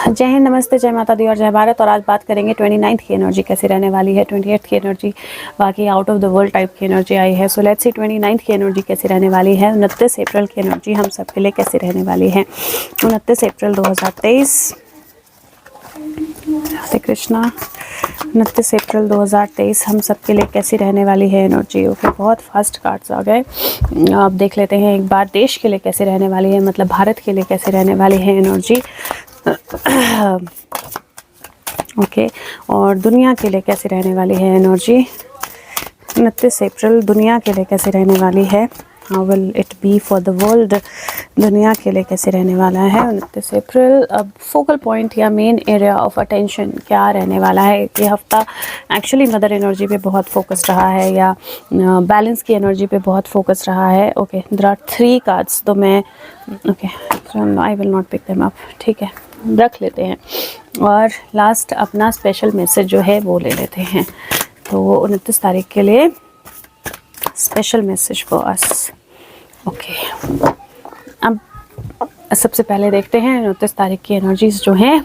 जय हिंद, नमस्ते, जय माता दी और जय भारत। और आज बात करेंगे 29th की एनर्जी कैसे रहने वाली है। 28th की एनर्जी बाकी out of the world type की एनर्जी आई है। सो लेट्स सी 29th की एनर्जी कैसे रहने वाली है। 29 अप्रैल की एनर्जी हम सब के लिए कैसे रहने वाली है। 29 अप्रैल 2023, राधे कृष्णा। 29 अप्रैल 2023 हम सब के लिए कैसी रहने वाली है एनर्जी। ओके, बहुत फास्ट कार्ड्स आ गए। आप देख लेते हैं एक बार देश के लिए कैसे रहने वाली है, मतलब भारत के लिए कैसे रहने वाली है एनर्जी। ओके, और दुनिया के लिए कैसे रहने वाली है एनर्जी। 29 अप्रैल दुनिया के लिए कैसे रहने वाली है। How will it be for the world. दुनिया के लिए कैसे रहने वाला है 29 अप्रैल। अब फोकल पॉइंट या मेन एरिया ऑफ अटेंशन क्या रहने वाला है। ये हफ्ता एक्चुअली मदर एनर्जी पे बहुत फोकस रहा है या बैलेंस की एनर्जी पे बहुत फोकस रहा है। ओके, देयर आर 3 कार्ड्स, तो मैं okay I will not pick them up, ठीक है, रख लेते हैं और लास्ट अपना स्पेशल मैसेज जो है वो ले लेते हैं। तो 29 तारीख के लिए special message for us. Okay, अब सबसे पहले देखते हैं 29 तारीख की एनर्जीज जो हैं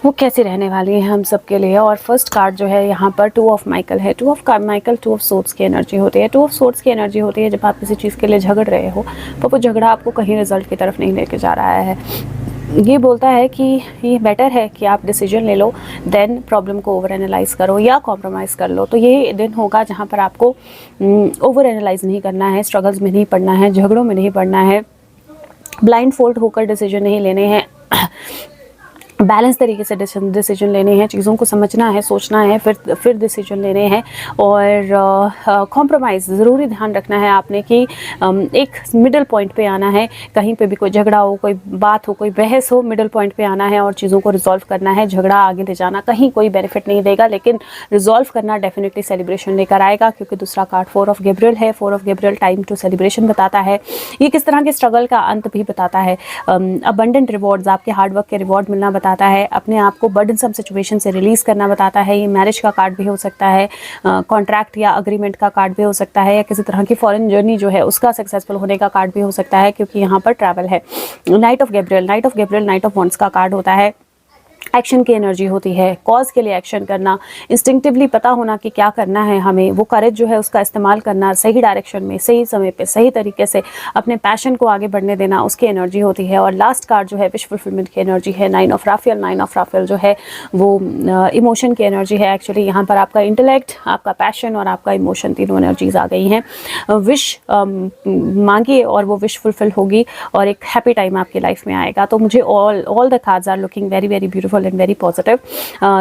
वो कैसी रहने वाली है हम सब के लिए। और फर्स्ट कार्ड जो है यहाँ पर 2 ऑफ माइकल है। 2 ऑफ माइकल 2 ऑफ सोर्ड्स की एनर्जी होती है। 2 ऑफ सोर्ड्स की एनर्जी होती है जब आप किसी चीज़ के लिए झगड़ रहे हो तो वो झगड़ा आपको कहीं रिजल्ट की तरफ नहीं लेके जा रहा है। ये बोलता है कि ये बेटर है कि आप डिसीजन ले लो देन प्रॉब्लम को ओवर एनालाइज करो या कॉम्प्रोमाइज़ कर लो। तो ये दिन होगा जहाँ पर आपको ओवर एनालाइज नहीं करना है, स्ट्रगल्स में नहीं पड़ना है, झगड़ों में नहीं पड़ना है, ब्लाइंड फोल्ड होकर डिसीजन नहीं लेने हैं, बैलेंस तरीके से डिसीजन लेने हैं, चीज़ों को समझना है, सोचना है, फिर डिसीजन लेने हैं। और कॉम्प्रोमाइज़ ज़रूरी ध्यान रखना है आपने कि एक मिडल पॉइंट पे आना है। कहीं पे भी कोई झगड़ा हो, कोई बात हो, कोई बहस हो, मिडल पॉइंट पे आना है और चीज़ों को रिजॉल्व करना है। झगड़ा आगे ले जाना कहीं कोई बेनिफिट नहीं देगा, लेकिन रिजॉल्व करना डेफिनेटली सेलिब्रेशन लेकर आएगा, क्योंकि दूसरा कार्ड 4 ऑफ गैब्रियल है। 4 of Gabriel time to celebration बताता है। ये किस तरह के स्ट्रगल का अंत भी बताता है। अबंडेंट रिवॉर्ड्स, आपके हार्डवर्क के रिवॉर्ड मिलना बताता है। अपने आप को बर्डनसम सिचुएशन से रिलीज करना बताता है। ये मैरिज का कार्ड भी हो सकता है, कॉन्ट्रैक्ट या अग्रीमेंट का कार्ड भी हो सकता है, या किसी तरह की फॉरेन जर्नी जो है उसका सक्सेसफुल होने का कार्ड भी हो सकता है, क्योंकि यहाँ पर ट्रैवल है। Night of Gabriel, night of Gabriel night of wands का कार्ड होता है। एक्शन की एनर्जी होती है, कॉज के लिए एक्शन करना, इंस्टिंक्टिवली पता होना कि क्या करना है हमें, वो करेज जो है उसका इस्तेमाल करना, सही डायरेक्शन में, सही समय पे, सही तरीके से अपने पैशन को आगे बढ़ने देना, उसकी एनर्जी होती है। और लास्ट कार्ड जो है विश फुलफिलमेंट की एनर्जी है। 9 ऑफ राफेल। 9 ऑफ राफेल जो है वो इमोशन की एनर्जी है। एक्चुअली यहाँ पर आपका इंटेलेक्ट, आपका पैशन और आपका इमोशन, तीनों एनर्जीज आ गई हैं। विश मांगिए और वो विश फुलफिल होगी और एक हैप्पी टाइम आपकी लाइफ में आएगा। तो मुझे all the cards are looking very very beautiful and very positive.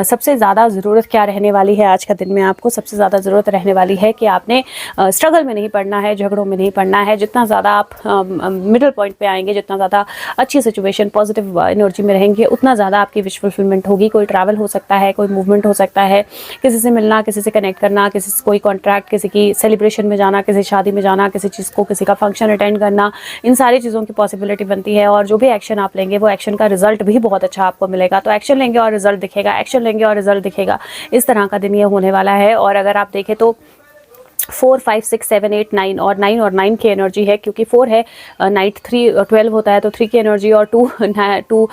सबसे ज़्यादा ज़रूरत क्या रहने वाली है आज का दिन में, आपको सबसे ज़्यादा ज़रूरत रहने वाली है कि आपने स्ट्रगल में नहीं पड़ना है, झगड़ों में नहीं पड़ना है। जितना ज़्यादा आप मिडिल पॉइंट पे आएंगे, जितना ज़्यादा अच्छी सिचुएशन, पॉजिटिव एनर्जी में रहेंगे, उतना ज़्यादा आपकी विश फुलफिलमेंट होगी। कोई ट्रैवल हो सकता है, कोई मूवमेंट हो सकता है, किसी से मिलना, किसी से कनेक्ट करना, किसी से कोई कॉन्ट्रैक्ट, किसी की सेलिब्रेशन में जाना, किसी शादी में जाना, किसी चीज़ को, किसी का फंक्शन अटेंड करना, इन सारी चीज़ों की पॉसिबिलिटी बनती है। और जो भी एक्शन आप लेंगे वो एक्शन का रिजल्ट भी बहुत अच्छा आपको मिलेगा। तो एक्शन लेंगे और रिजल्ट दिखेगा, एक्शन लेंगे और रिजल्ट दिखेगा। इस तरह का दिन ये होने वाला है। और अगर आप देखें तो 4, 5, 6, 7, 8, 9 और 9 की एनर्जी है, क्योंकि 4 है नाइट, 3 12 होता है तो 3 की एनर्जी, और 2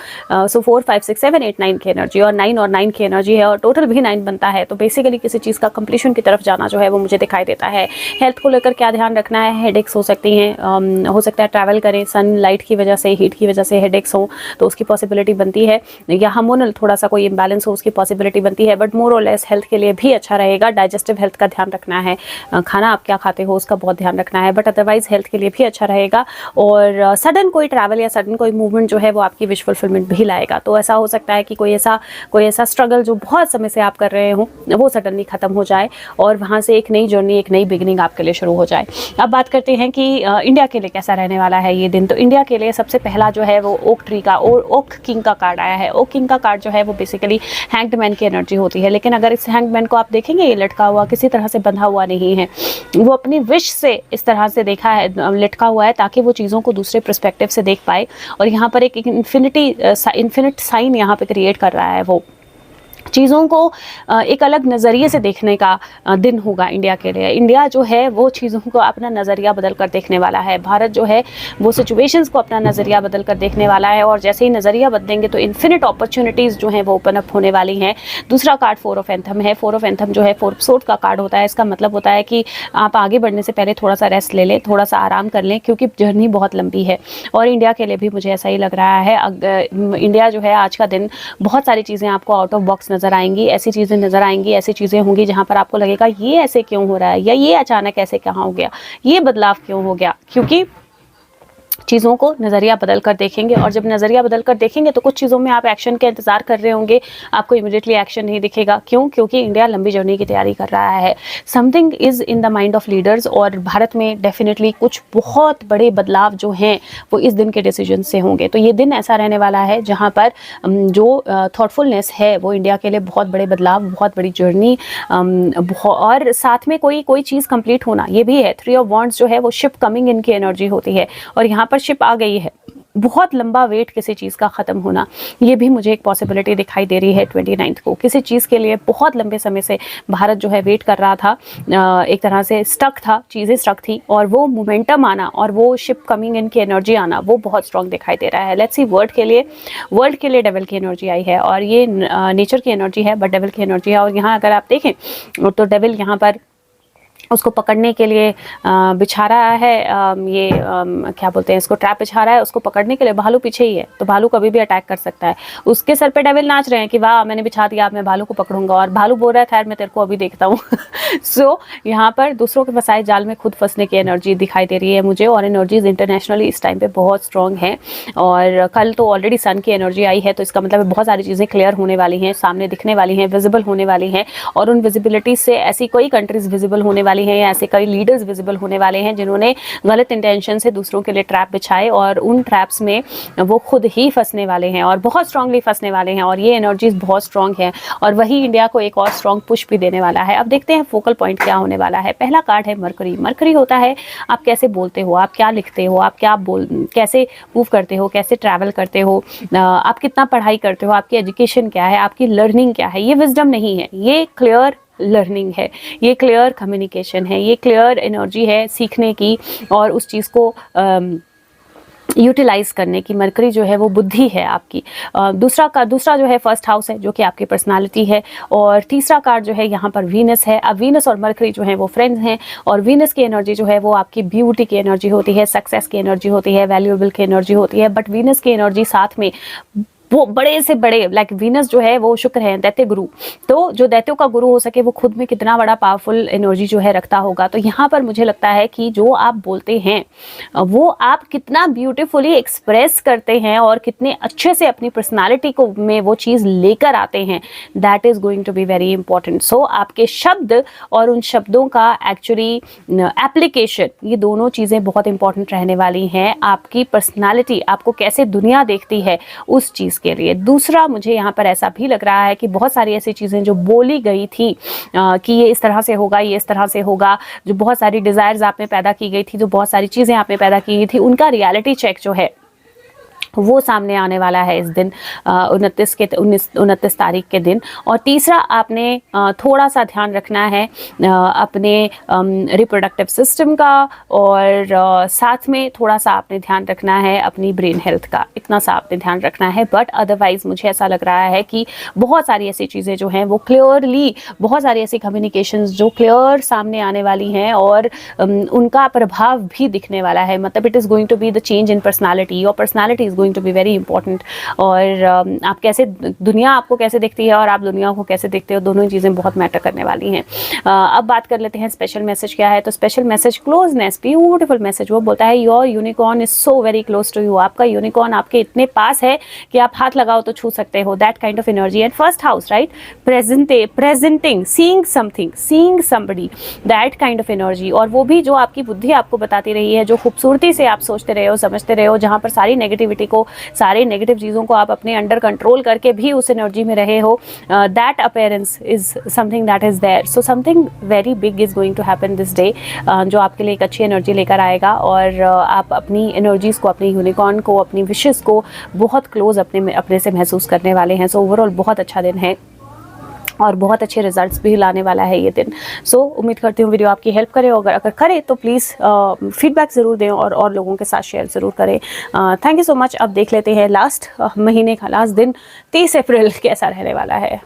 सो 4, 5, 6, 7, 8, 9 की एनर्जी, और 9 की एनर्जी है, और टोटल भी 9 बनता है। तो बेसिकली किसी चीज़ का कंप्लीशन की तरफ जाना जो है वो मुझे दिखाई देता है। हेल्थ को लेकर क्या ध्यान रखना है, हेडेक्स हो सकती हैं, हो सकता है ट्रैवल करें, सनलाइट की वजह से, हीट की वजह से हेडेक्स हो तो उसकी पॉसिबिलिटी बनती है, या हार्मोनल थोड़ा सा कोई इम्बैलेंस हो उसकी पॉसिबिलिटी बनती है। बट मोर और लेस हेल्थ के लिए भी अच्छा रहेगा। डाइजेस्टिव हेल्थ का ध्यान रखना है, खाना आप क्या खाते हो उसका बहुत ध्यान रखना है, बट अदरवाइज हेल्थ के लिए भी अच्छा रहेगा। और सडन कोई ट्रैवल या सडन कोई मूवमेंट जो है वो आपकी विश फुलफिलमेंट भी लाएगा। तो ऐसा हो सकता है कि कोई ऐसा स्ट्रगल जो बहुत समय से आप कर रहे हो वो सडनली खत्म हो जाए और वहाँ से एक नई जर्नी, एक नई बिगिनिंग आपके लिए शुरू हो जाए। अब बात करते हैं कि इंडिया के लिए कैसा रहने वाला है ये दिन। तो इंडिया के लिए सबसे पहला जो है वो ओक ट्री का और ओक किंग का कार्ड आया है। ओक किंग का कार्ड जो है वो बेसिकली हैंग्ड मैन की एनर्जी होती है, लेकिन अगर इस हैंग्ड मैन को आप देखेंगे ये लटका हुआ, किसी तरह से बंधा हुआ नहीं है, वो अपनी विश से इस तरह से देखा है, लटका हुआ है, ताकि वो चीज़ों को दूसरे पर्सपेक्टिव से देख पाए। और यहाँ पर एक इन्फिनिट साइन यहाँ पे क्रिएट कर रहा है वो। चीज़ों को एक अलग नज़रिए से देखने का दिन होगा इंडिया के लिए। इंडिया जो है वो चीज़ों को अपना नज़रिया बदल कर देखने वाला है। भारत जो है वो सिचुएशंस को अपना नज़रिया बदल कर देखने वाला है, और जैसे ही नज़रिया बदलेंगे तो इन्फिनिट अपॉर्चुनिटीज़ जो हैं वो ओपन अप होने वाली हैं। दूसरा कार्ड 4 ऑफ एंथम है। 4 ऑफ एंथम जो है 4 सोर्ड का कार्ड होता है। इसका मतलब होता है कि आप आगे बढ़ने से पहले थोड़ा सा रेस्ट ले लें, थोड़ा सा आराम कर लें, क्योंकि जर्नी बहुत लंबी है और इंडिया के लिए भी मुझे ऐसा ही लग रहा है। इंडिया जो है आज का दिन बहुत सारी चीज़ें आपको आउट ऑफ बॉक्स नज़र आएंगी, ऐसी चीज़ें नज़र आएंगी, ऐसी चीज़ें होंगी जहाँ पर आपको लगेगा ये ऐसे क्यों हो रहा है, या ये अचानक ऐसे कहाँ हो गया, ये बदलाव क्यों हो गया, क्योंकि चीज़ों को नज़रिया बदल कर देखेंगे। और जब नज़रिया बदल कर देखेंगे तो कुछ चीज़ों में आप एक्शन के इंतज़ार कर रहे होंगे, आपको इमीडिएटली एक्शन नहीं दिखेगा। क्यों? क्योंकि इंडिया लंबी जर्नी की तैयारी कर रहा है। Something is in the mind of leaders, और भारत में डेफिनेटली कुछ बहुत बड़े बदलाव जो हैं वो इस दिन के डिसीजन से होंगे। तो ये दिन ऐसा रहने वाला है जहाँ पर जो थॉटफुलनेस है वो इंडिया के लिए बहुत बड़े बदलाव, बहुत बड़ी जर्नी, और साथ में कोई चीज़ कंप्लीट होना ये भी है। 3 ऑफ वॉन्ड्स जो है वो शिप कमिंग इन की एनर्जी होती है, और यहाँ पर शिप आ गई है। बहुत लंबा वेट किसी चीज़ का ख़त्म होना, ये भी मुझे एक पॉसिबिलिटी दिखाई दे रही है 29 को। किसी चीज़ के लिए बहुत लंबे समय से भारत जो है वेट कर रहा था, एक तरह से स्टक था, चीज़ें स्टक थी, और वो मोमेंटम आना और वो शिप कमिंग इन की एनर्जी आना वो बहुत स्ट्रॉन्ग दिखाई दे रहा है। लेट्स सी वर्ल्ड के लिए डेविल की एनर्जी आई है, और ये नेचर की एनर्जी है बट डेविल की एनर्जी है। और यहाँ अगर आप देखें तो डेविल यहाँ पर उसको पकड़ने के लिए बिछा रहा है, ये क्या बोलते हैं इसको, ट्रैप बिछा रहा है उसको पकड़ने के लिए। भालू पीछे ही है तो भालू कभी भी अटैक कर सकता है। उसके सर पे डेविल नाच रहे हैं कि वाह मैंने बिछा दिया, अब मैं भालू को पकड़ूंगा, और भालू बोल रहा है खैर मैं तेरे को अभी देखता हूँ। सो यहाँ पर दूसरों के फंसाए जाल में खुद फंसने की एनर्जी दिखाई दे रही है मुझे, और एनर्जीज इंटरनेशनली इस टाइम पे बहुत स्ट्रॉन्ग है। और कल तो ऑलरेडी सन की एनर्जी आई है, तो इसका मतलब बहुत सारी चीज़ें क्लियर होने वाली हैं, सामने दिखने वाली हैं, विजिबल होने वाली हैं, और उन विजिबिलिटी से ऐसी कोई कंट्रीज विजिबल होने वाली हैं, या ऐसे कई लीडर्स विजिबल होने वाले हैं जिन्होंने गलत इंटेंशन से दूसरों के लिए ट्रैप बिछाए, और उन ट्रैप्स में वो खुद ही फंसने वाले हैं और बहुत स्ट्रांगली फंसने वाले हैं। और ये एनर्जीज बहुत स्ट्रांग है, और वही इंडिया को एक और स्ट्रांग पुश भी देने वाला है। अब देखते हैं फोकल पॉइंट क्या होने वाला है। पहला कार्ड है मरकरी। मरकरी होता है आप कैसे बोलते हो, आप क्या लिखते हो, आप कैसे मूव करते हो, कैसे ट्रैवल करते हो, आप कितना पढ़ाई करते हो, आपकी एजुकेशन क्या है, आपकी लर्निंग क्या है। ये विजडम नहीं है, ये क्लियर लर्निंग है, ये क्लियर कम्युनिकेशन है, ये क्लियर एनर्जी है सीखने की और उस चीज़ को यूटिलाइज करने की। मरकरी जो है वो बुद्धि है आपकी। दूसरा जो है फर्स्ट हाउस है जो कि आपकी पर्सनालिटी है, और तीसरा कार्ड जो है यहाँ पर वीनस है। अब वीनस और मरकरी जो है वो फ्रेंड्स हैं, और वीनस की एनर्जी जो है वो आपकी ब्यूटी की एनर्जी होती है, सक्सेस की एनर्जी होती है, वैल्यूएबल की एनर्जी होती है। बट वीनस की एनर्जी साथ में वो बड़े से बड़े, लाइक वीनस जो है वो शुक्र है दैत्य गुरु, तो जो दैत्यों का गुरु हो सके वो खुद में कितना बड़ा पावरफुल एनर्जी जो है रखता होगा। तो यहाँ पर मुझे लगता है कि जो आप बोलते हैं वो आप कितना ब्यूटीफुली एक्सप्रेस करते हैं और कितने अच्छे से अपनी पर्सनालिटी को में वो चीज़ लेकर आते हैं, that is going to be very important. So आपके शब्द और उन शब्दों का एक्चुअली एप्लीकेशन, ये दोनों चीज़ें बहुत इंपॉर्टेंट रहने वाली हैं। आपकी पर्सनालिटी, आपको कैसे दुनिया देखती है उस चीज़ के लिए। दूसरा मुझे यहाँ पर ऐसा भी लग रहा है कि बहुत सारी ऐसी चीज़ें जो बोली गई थी कि ये इस तरह से होगा, ये इस तरह से होगा, जो बहुत सारी डिज़ायर्स आप में पैदा की गई थी, जो बहुत सारी चीज़ें आप में पैदा की गई थी, उनका रियलिटी चेक जो है वो सामने आने वाला है इस दिन 29 तारीख के दिन। और तीसरा आपने थोड़ा सा ध्यान रखना है अपने रिप्रोडक्टिव सिस्टम का, और साथ में थोड़ा सा आपने ध्यान रखना है अपनी ब्रेन हेल्थ का, इतना सा आपने ध्यान रखना है। बट अदरवाइज मुझे ऐसा लग रहा है कि बहुत सारी ऐसी चीज़ें जो हैं वो क्लियरली, बहुत सारी ऐसी कम्युनिकेशंस जो क्लियर सामने आने वाली हैं और उनका प्रभाव भी दिखने वाला है। मतलब it is going to be the change in personality, और personality is going to be very important. और आप कैसे, दुनिया आपको कैसे देखती है और आप दुनिया को कैसे देखते हो, दोनों ही चीज़ें बहुत मैटर करने वाली हैं। अब बात कर लेते हैं स्पेशल मैसेज क्या है। तो special message closeness, beautiful message. वो बोलता है your unicorn is so very close to you. आपका यूनिकॉर्न आपके इतने पास है कि आप हाथ लगाओ तो छू सकते हो, that kind of energy. And first house, right, presenting, seeing something, seeing somebody, that kind of energy. और वो भी जो आपकी बुद्धि आपको बताती रही है, जो खूबसूरती से आप सोचते रहे हो, समझते रहे हो, जहाँ पर सारी नेगेटिविटी को, सारे नेगेटिव चीज़ों को आप अपने अंडर कंट्रोल करके भी उस एनर्जी में रहे हो, that appearance is something that is there. So something very big is going to happen this day, जो आपके लिए एक अच्छी एनर्जी लेकर आएगा। और आप अपनी एनर्जीज को, अपने यूनिकॉर्न को, अपनी विशेस को बहुत क्लोज अपने से महसूस करने वाले हैं। सो ओवरऑल बहुत अच्छा दिन है और बहुत अच्छे रिजल्ट्स भी लाने वाला है ये दिन। सो उम्मीद करती हूँ वीडियो आपकी हेल्प करे, और अगर करे तो प्लीज़ फीडबैक ज़रूर दें और लोगों के साथ शेयर ज़रूर करें। Thank you so much. अब देख लेते हैं लास्ट महीने का लास्ट दिन 30 अप्रैल कैसा रहने वाला है।